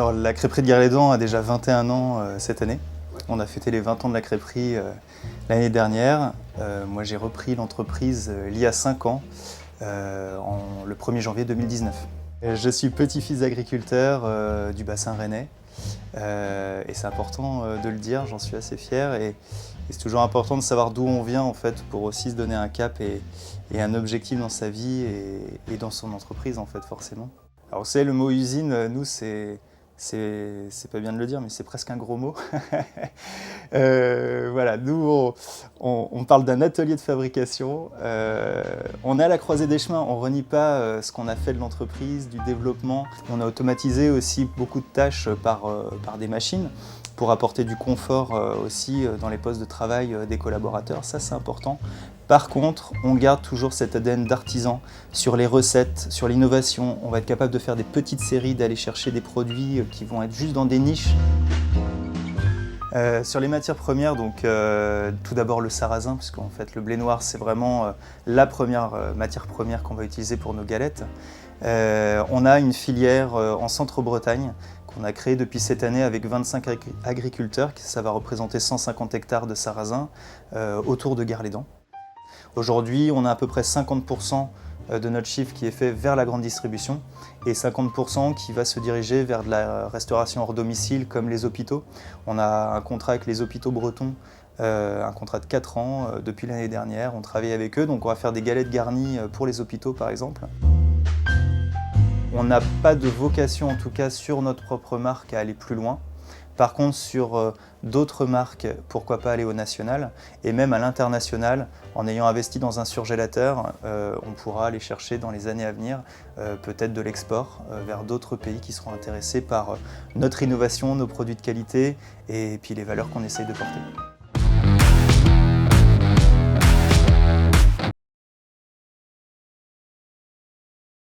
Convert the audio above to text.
Alors la crêperie de Gare-les-Dents a déjà 21 ans cette année. On a fêté les 20 ans de la crêperie l'année dernière. Moi j'ai repris l'entreprise il y a 5 ans, le 1er janvier 2019. Je suis petit-fils d'agriculteur du bassin rennais et c'est important de le dire, j'en suis assez fier et c'est toujours important de savoir d'où on vient en fait pour aussi se donner un cap et un objectif dans sa vie et dans son entreprise en fait forcément. Alors vous savez, le mot usine, nous c'est pas bien de le dire, mais c'est presque un gros mot. Voilà, nous on parle d'un atelier de fabrication. On est à la croisée des chemins, on renie pas ce qu'on a fait de l'entreprise, du développement. On a automatisé aussi beaucoup de tâches par des machines pour apporter du confort aussi dans les postes de travail des collaborateurs, ça c'est important. Par contre, on garde toujours cet ADN d'artisan sur les recettes, sur l'innovation. On va être capable de faire des petites séries, d'aller chercher des produits qui vont être juste dans des niches. Sur les matières premières, donc tout d'abord le sarrasin, puisqu'en fait le blé noir c'est vraiment la première matière première qu'on va utiliser pour nos galettes. On a une filière en Centre-Bretagne qu'on a créée depuis cette année avec 25 agriculteurs, ça va représenter 150 hectares de sarrasin autour de Gare-les-Dents. Aujourd'hui, on a à peu près 50% de notre chiffre qui est fait vers la grande distribution et 50% qui va se diriger vers de la restauration hors domicile comme les hôpitaux. On a un contrat avec les hôpitaux bretons, un contrat de 4 ans depuis l'année dernière. On travaille avec eux, donc on va faire des galettes garnies pour les hôpitaux par exemple. On n'a pas de vocation en tout cas sur notre propre marque à aller plus loin. Par contre, sur d'autres marques, pourquoi pas aller au national et même à l'international, en ayant investi dans un surgélateur, on pourra aller chercher dans les années à venir peut-être de l'export vers d'autres pays qui seront intéressés par notre innovation, nos produits de qualité et puis les valeurs qu'on essaye de porter.